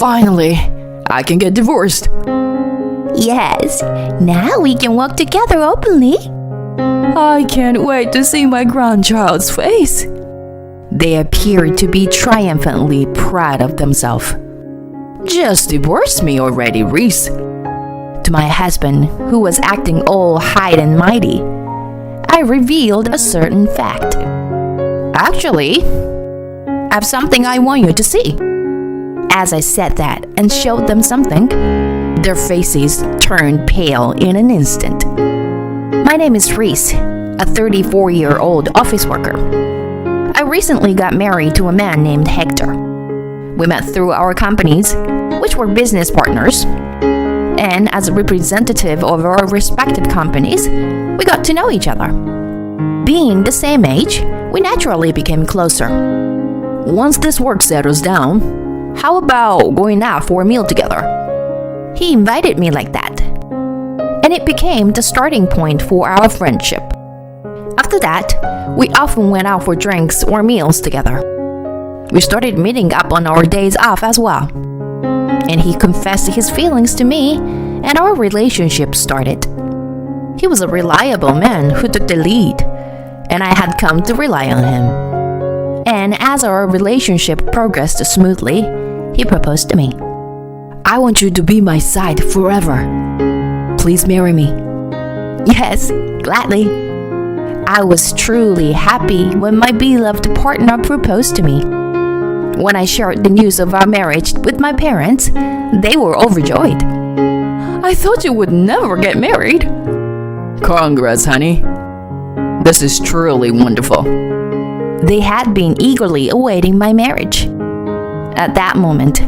Finally, I can get divorced. Yes, now we can walk together openly. I can't wait to see my grandchild's face. They appeared to be triumphantly proud of themselves. Just divorce me already, Reese. To my husband, who was acting all high and mighty, I revealed a certain fact. Actually, I have something I want you to see. As I said that and showed them something, their faces turned pale in an instant. My name is Reese, a 34-year-old office worker. I recently got married to a man named Hector. We met through our companies, which were business partners. And as a representative of our respective companies, we got to know each other. Being the same age, we naturally became closer. Once this work settles down, how about going out for a meal together? He invited me like that. And it became the starting point for our friendship. After that, we often went out for drinks or meals together. We started meeting up on our days off as well. And he confessed his feelings to me, and our relationship started. He was a reliable man who took the lead, and I had come to rely on him. And as our relationship progressed smoothly, he proposed to me. I want you to be my side forever. Please marry me. Yes, gladly. I was truly happy when my beloved partner proposed to me. When I shared the news of our marriage with my parents, they were overjoyed. I thought you would never get married. Congrats, honey. This is truly wonderful. They had been eagerly awaiting my marriage. At that moment,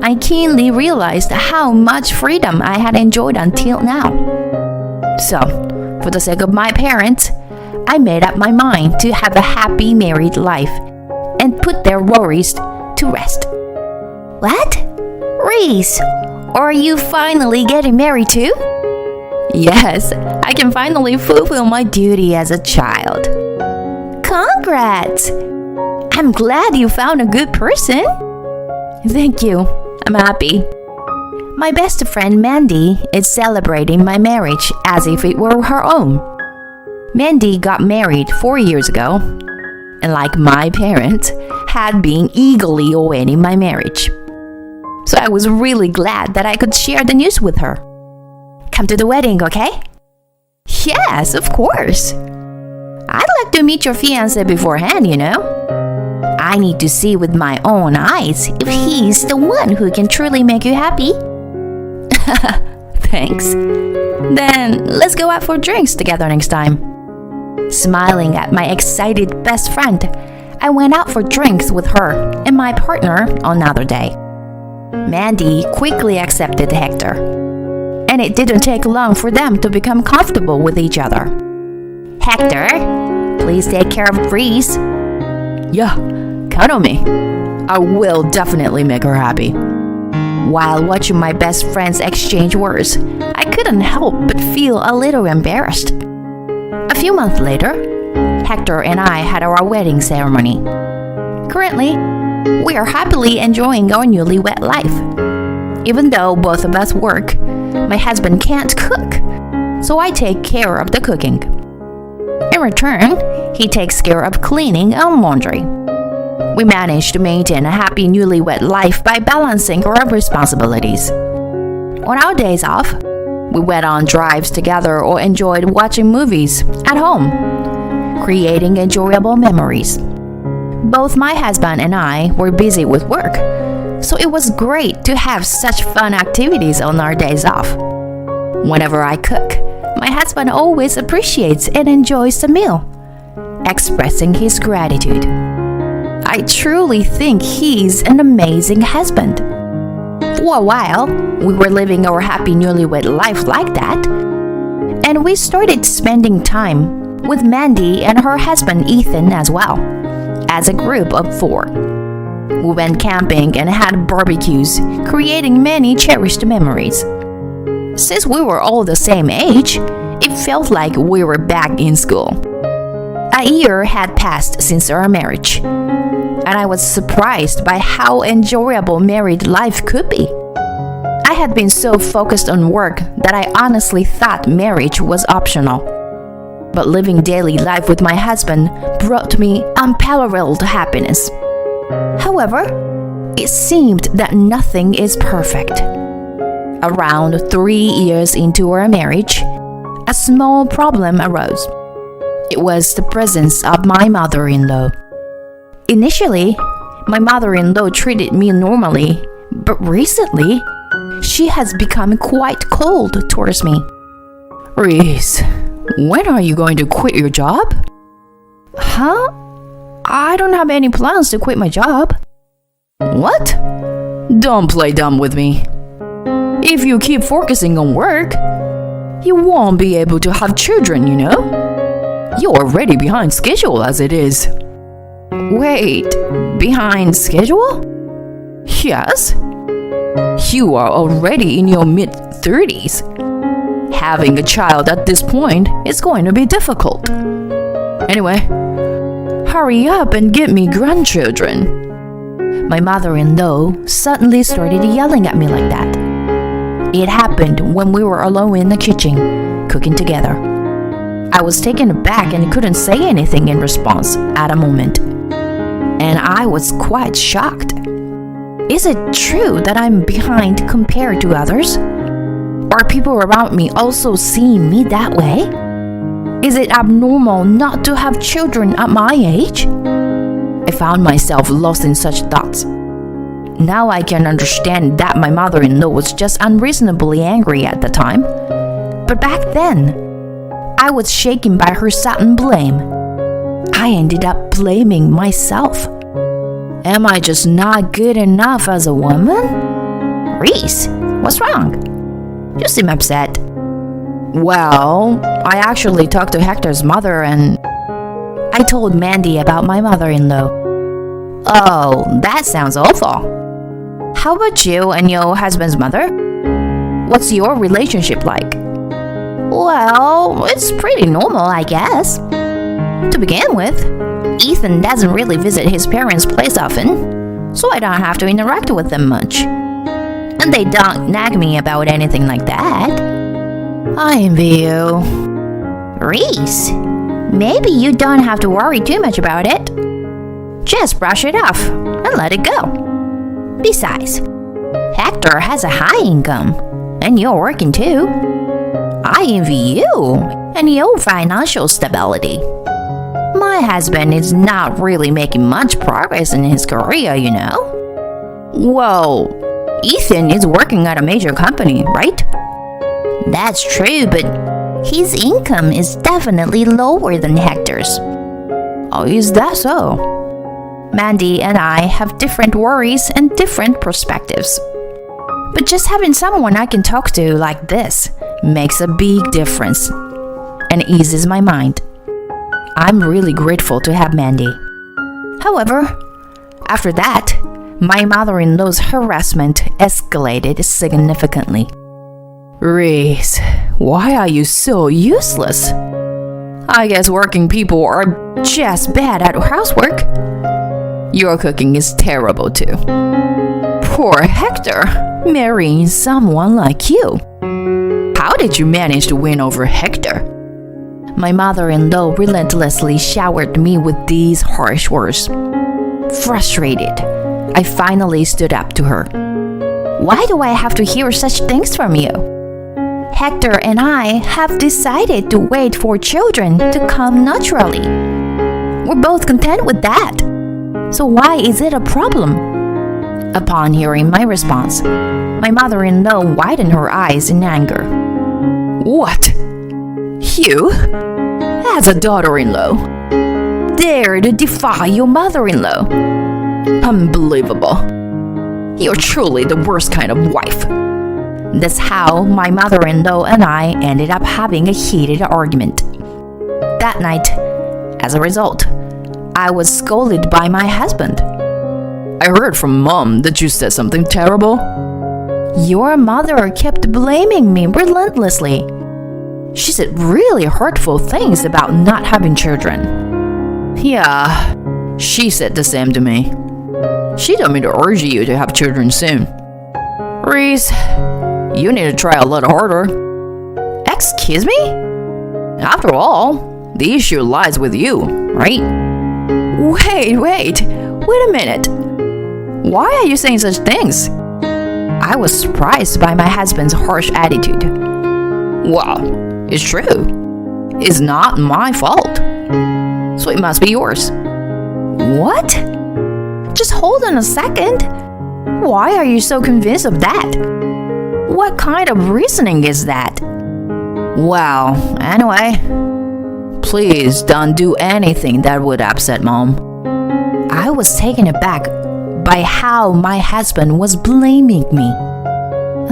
I keenly realized how much freedom I had enjoyed until now. So, for the sake of my parents, I made up my mind to have a happy married life and put their worries to rest. What? Reese, are you finally getting married too? Yes, I can finally fulfill my duty as a child. Congrats! I'm glad you found a good person. Thank you. I'm happy. My best friend Mandy is celebrating my marriage as if it were her own. Mandy got married 4 years ago, and like my parents, had been eagerly awaiting my marriage. So I was really glad that I could share the news with her. Come to the wedding, okay? Yes, of course. I'd like to meet your fiancé beforehand, you know. I need to see with my own eyes if he's the one who can truly make you happy. Thanks. Then let's go out for drinks together next time. Smiling at my excited best friend, I went out for drinks with her and my partner on another day. Mandy quickly accepted Hector, and it didn't take long for them to become comfortable with each other. Hector, please take care of Reese. Yeah, count on me. I will definitely make her happy. While watching my best friends exchange words, I couldn't help but feel a little embarrassed. A few months later, Hector and I had our wedding ceremony. Currently, we are happily enjoying our newlywed life. Even though both of us work, my husband can't cook, so I take care of the cooking. In return, he takes care of cleaning and laundry. We manage to maintain a happy newlywed life by balancing our responsibilities. On our days off, we went on drives together or enjoyed watching movies at home, creating enjoyable memories. Both my husband and I were busy with work, so it was great to have such fun activities on our days off. Whenever I cook, my husband always appreciates and enjoys the meal, expressing his gratitude. I truly think he's an amazing husband. For a while, we were living our happy newlywed life like that, and we started spending time with Mandy and her husband Ethan as well, as a group of 4. We went camping and had barbecues, creating many cherished memories. Since we were all the same age, it felt like we were back in school. A year had passed since our marriage, and I was surprised by how enjoyable married life could be. I had been so focused on work that I honestly thought marriage was optional. But living daily life with my husband brought me unparalleled happiness. However, it seemed that nothing is perfect. Around 3 years into our marriage, a small problem arose. It was the presence of my mother-in-law. Initially, my mother-in-law treated me normally, but recently, she has become quite cold towards me. Reese, when are you going to quit your job? Huh? I don't have any plans to quit my job. What? Don't play dumb with me. If you keep focusing on work, you won't be able to have children, you know? You're already behind schedule as it is. Wait, behind schedule? Yes. You are already in your mid-30s. Having a child at this point is going to be difficult. Anyway, hurry up and get me grandchildren. My mother-in-law suddenly started yelling at me like that. It happened when we were alone in the kitchen, cooking together. I was taken aback and couldn't say anything in response at a moment. And I was quite shocked. Is it true that I'm behind compared to others? Are people around me also seeing me that way? Is it abnormal not to have children at my age? I found myself lost in such thoughts. Now I can understand that my mother-in-law was just unreasonably angry at the time. But back then, I was shaken by her sudden blame. I ended up blaming myself. Am I just not good enough as a woman? Reese, what's wrong? You seem upset. Well, I actually talked to Hector's mother and I told Mandy about my mother-in-law. Oh, that sounds awful. How about you and your husband's mother? What's your relationship like? Well, it's pretty normal, I guess. To begin with, Ethan doesn't really visit his parents' place often, so I don't have to interact with them much. And they don't nag me about anything like that. I envy you. Reese, maybe you don't have to worry too much about it. Just brush it off and let it go. Besides, Hector has a high income, and you're working too. I envy you and your financial stability. My husband is not really making much progress in his career, you know. Well, Ethan is working at a major company, right? That's true, but his income is definitely lower than Hector's. Oh, is that so? Mandy and I have different worries and different perspectives. But just having someone I can talk to like this makes a big difference and eases my mind. I'm really grateful to have Mandy. However, after that, my mother-in-law's harassment escalated significantly. Reese, why are you so useless? I guess working people are just bad at housework. Your cooking is terrible too. Poor Hector, marrying someone like you. How did you manage to win over Hector? My mother-in-law relentlessly showered me with these harsh words. Frustrated, I finally stood up to her. Why do I have to hear such things from you? Hector and I have decided to wait for children to come naturally. We're both content with that. So why is it a problem? Upon hearing my response, my mother-in-law widened her eyes in anger. What? You, as a daughter-in-law, dare to defy your mother-in-law? Unbelievable. You're truly the worst kind of wife. That's how my mother-in-law and I ended up having a heated argument. That night, as a result, I was scolded by my husband. I heard from Mom that you said something terrible. Your mother kept blaming me relentlessly. She said really hurtful things about not having children. Yeah, she said the same to me. She told me to urge you to have children soon. Reese, you need to try a lot harder. Excuse me? After all, the issue lies with you, right? Wait a minute. Why are you saying such things? I was surprised by my husband's harsh attitude. Well, it's true. It's not my fault. So it must be yours. What? Just hold on a second. Why are you so convinced of that? What kind of reasoning is that? Well, anyway, please don't do anything that would upset Mom. I was taken aback by how my husband was blaming me.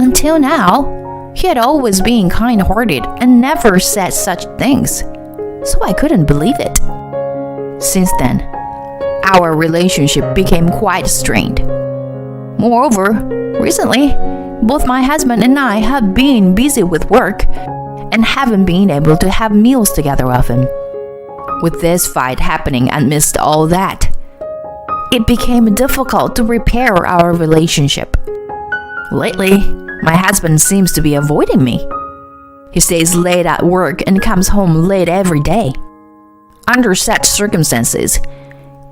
Until now, he had always been kind-hearted and never said such things, so I couldn't believe it. Since then, our relationship became quite strained. Moreover, recently, both my husband and I have been busy with work and haven't been able to have meals together often. With this fight happening amidst all that, it became difficult to repair our relationship. Lately, my husband seems to be avoiding me. He stays late at work and comes home late every day. Under such circumstances,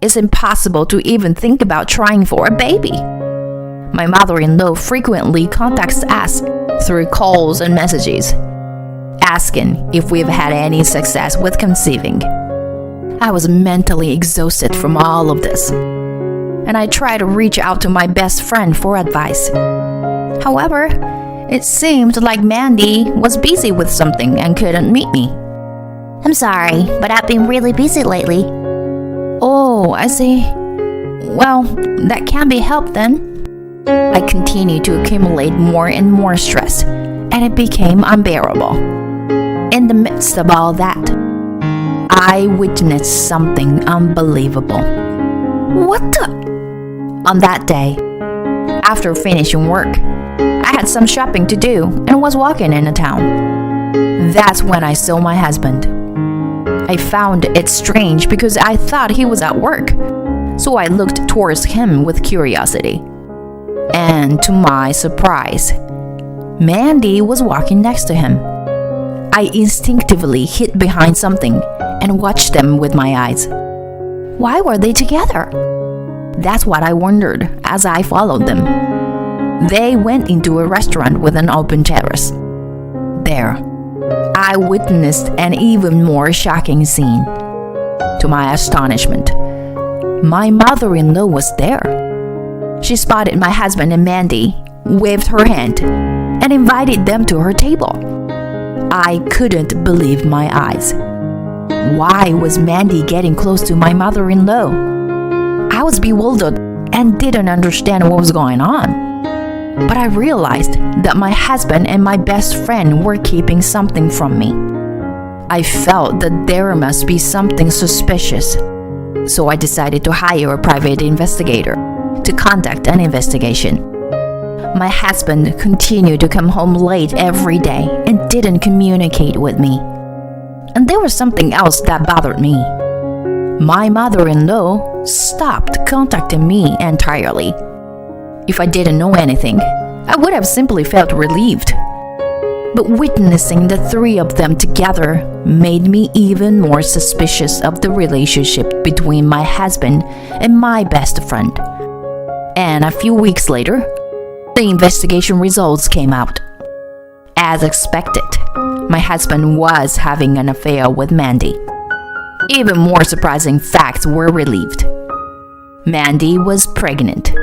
it's impossible to even think about trying for a baby. My mother-in-law frequently contacts us through calls and messages, asking if we've had any success with conceiving. I was mentally exhausted from all of this, and I tried to reach out to my best friend for advice. However, it seemed like Mandy was busy with something and couldn't meet me. I'm sorry, but I've been really busy lately. Oh, I see. Well, that can't be helped then. I continued to accumulate more and more stress, and it became unbearable. In the midst of all that, I witnessed something unbelievable. What the? On that day, after finishing work, I had some shopping to do and was walking in the town. That's when I saw my husband. I found it strange because I thought he was at work, so I looked towards him with curiosity. And to my surprise, Mandy was walking next to him. I instinctively hid behind something and watched them with my eyes. Why were they together? That's what I wondered as I followed them. They went into a restaurant with an open terrace. There, I witnessed an even more shocking scene. To my astonishment, my mother-in-law was there. She spotted my husband and Mandy, waved her hand, and invited them to her table. I couldn't believe my eyes. Why was Mandy getting close to my mother-in-law? I was bewildered and didn't understand what was going on. But I realized that my husband and my best friend were keeping something from me. I felt that there must be something suspicious, so I decided to hire a private investigator to conduct an investigation. My husband continued to come home late every day and didn't communicate with me. And there was something else that bothered me. My mother-in-law stopped contacting me entirely. If I didn't know anything, I would have simply felt relieved. But witnessing the three of them together made me even more suspicious of the relationship between my husband and my best friend. And a few weeks later, the investigation results came out. As expected, my husband was having an affair with Mandy. Even more surprising facts were relieved. Mandy was pregnant.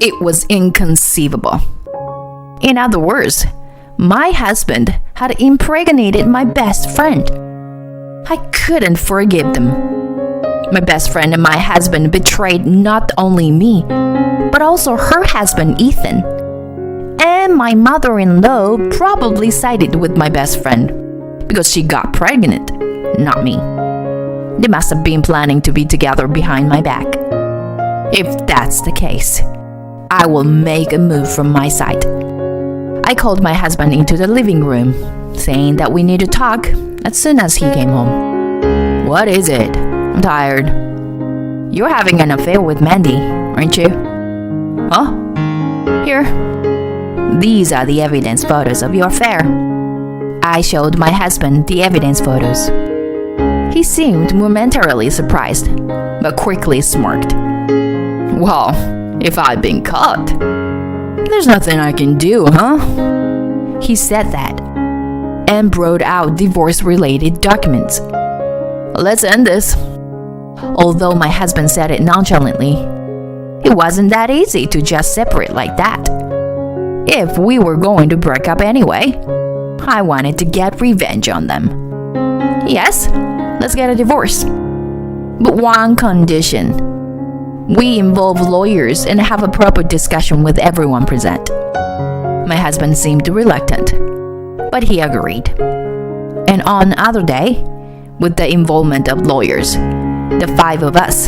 It was inconceivable. In other words, my husband had impregnated my best friend. I couldn't forgive them. My best friend and my husband betrayed not only me, but also her husband Ethan. And my mother-in-law probably sided with my best friend because she got pregnant, not me. They must have been planning to be together behind my back. If that's the case, I will make a move from my side. I called my husband into the living room, saying that we need to talk as soon as he came home. What is it? I'm tired. You're having an affair with Mandy, aren't you? Huh? Here. These are the evidence photos of your affair. I showed my husband the evidence photos. He seemed momentarily surprised, but quickly smirked. Well, if I've been caught, there's nothing I can do, huh? He said that and brought out divorce-related documents. Let's end this. Although my husband said it nonchalantly, it wasn't that easy to just separate like that. If we were going to break up anyway, I wanted to get revenge on them. Yes, let's get a divorce. But one condition. We involve lawyers and have a proper discussion with everyone present. My husband seemed reluctant, but he agreed. And on another day, with the involvement of lawyers, the 5 of us,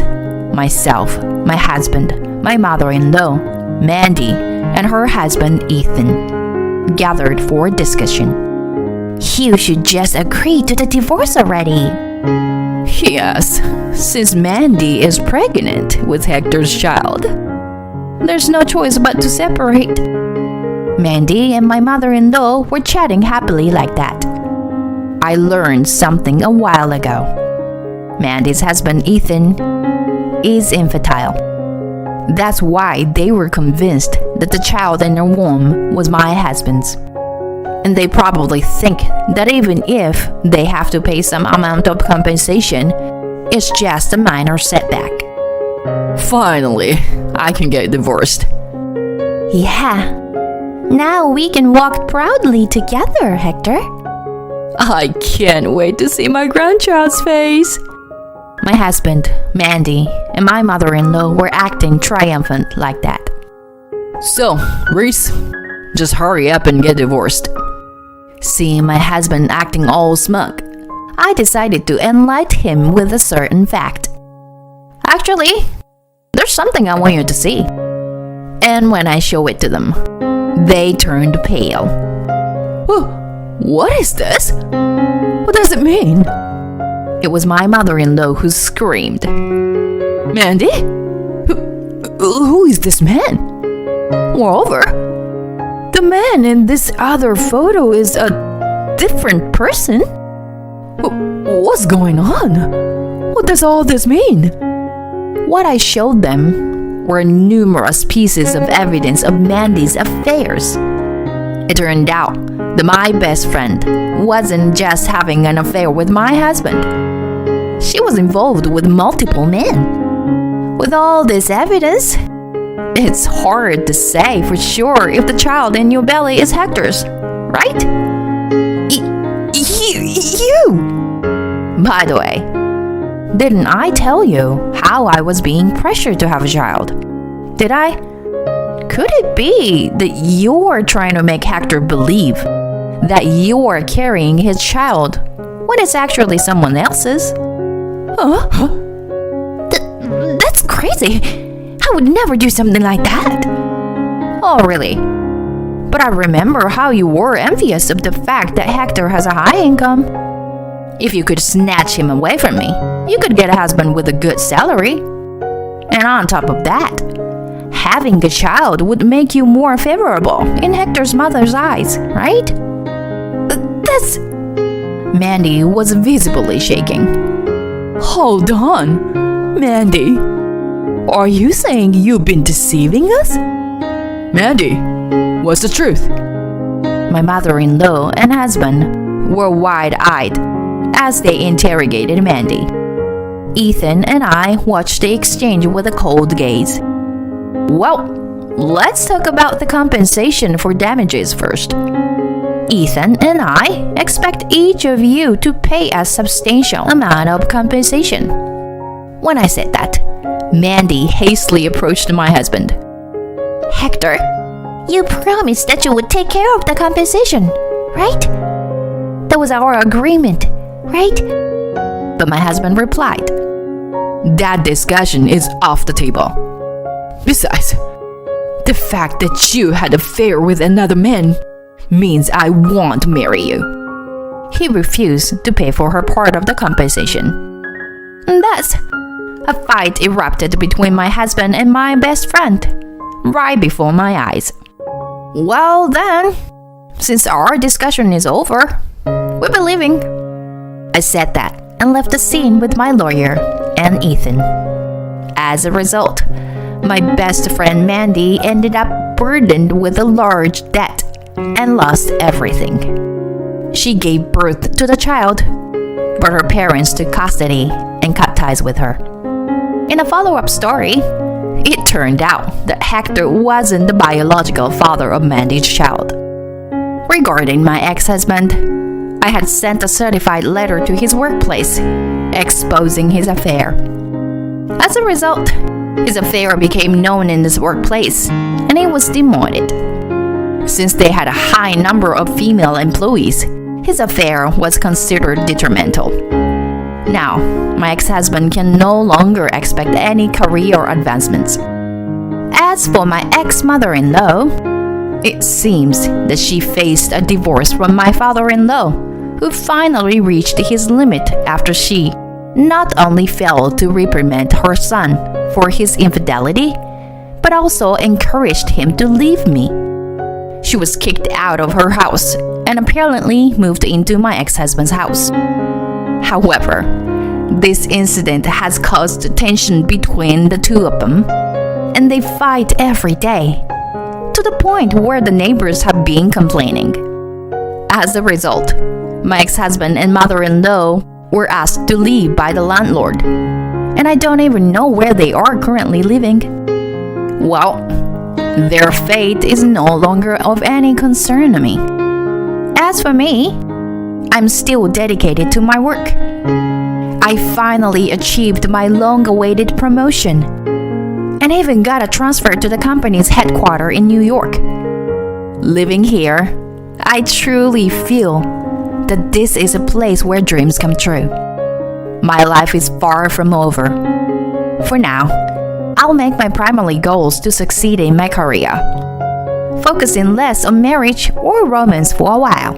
myself, my husband, my mother-in-law, Mandy, and her husband Ethan, gathered for discussion. You should just agree to the divorce already. Yes, since Mandy is pregnant with Hector's child, there's no choice but to separate. Mandy and my mother-in-law were chatting happily like that. I learned something a while ago. Mandy's husband Ethan is infertile. That's why they were convinced that the child in their womb was my husband's. And they probably think that even if they have to pay some amount of compensation, it's just a minor setback. Finally, I can get divorced. Yeah. Now we can walk proudly together, Hector. I can't wait to see my grandchild's face. My husband, Mandy, and my mother-in-law were acting triumphant like that. So, Reese, just hurry up and get divorced. Seeing my husband acting all smug, I decided to enlighten him with a certain fact. Actually, there's something I want you to see. And when I show it to them, they turned pale. Oh, what is this? What does it mean? It was my mother-in-law who screamed. Mandy? Who is this man? Moreover, the man in this other photo is a different person. What's going on? What does all this mean? What I showed them were numerous pieces of evidence of Mandy's affairs. It turned out that my best friend wasn't just having an affair with my husband. She was involved with multiple men. With all this evidence, it's hard to say for sure if the child in your belly is Hector's, right? You! By the way, didn't I tell you how I was being pressured to have a child? Did I? Could it be that you're trying to make Hector believe that you're carrying his child when it's actually someone else's? Huh? That's crazy. I would never do something like that. Oh, really? But I remember how you were envious of the fact that Hector has a high income. If you could snatch him away from me, you could get a husband with a good salary. And on top of that, having a child would make you more favorable in Hector's mother's eyes, right? That's... Mandy was visibly shaking. Hold on, Mandy. Are you saying you've been deceiving us? Mandy, what's the truth? My mother-in-law and husband were wide-eyed as they interrogated Mandy. Ethan and I watched the exchange with a cold gaze. Well, let's talk about the compensation for damages first. Ethan and I expect each of you to pay a substantial amount of compensation. When I said that, Mandy hastily approached my husband. Hector, you promised that you would take care of the compensation, right? That was our agreement, right? But my husband replied, that discussion is off the table. Besides, the fact that you had an affair with another man means I won't marry you. He refused to pay for her part of the compensation. Thus, a fight erupted between my husband and my best friend, right before my eyes. Well then, since our discussion is over, we'll be leaving. I said that and left the scene with my lawyer and Ethan. As a result, my best friend Mandy ended up burdened with a large debt and lost everything. She gave birth to the child, but her parents took custody and cut ties with her. In a follow-up story, it turned out that Hector wasn't the biological father of Mandy's child. Regarding my ex-husband, I had sent a certified letter to his workplace, exposing his affair. As a result, his affair became known in this workplace, and he was demoted. Since they had a high number of female employees, his affair was considered detrimental. Now, my ex-husband can no longer expect any career advancements. As for my ex-mother-in-law, it seems that she faced a divorce from my father-in-law, who finally reached his limit after she not only failed to reprimand her son for his infidelity, but also encouraged him to leave me. She was kicked out of her house and apparently moved into my ex-husband's house. However, this incident has caused tension between the two of them, and they fight every day, to the point where the neighbors have been complaining. As a result, my ex-husband and mother-in-law were asked to leave by the landlord, and I don't even know where they are currently living. Well, their fate is no longer of any concern to me. As for me, I'm still dedicated to my work. I finally achieved my long-awaited promotion, and even got a transfer to the company's headquarters in New York. Living here, I truly feel that this is a place where dreams come true. My life is far from over. For now, I'll make my primary goals to succeed in my career, focusing less on marriage or romance for a while.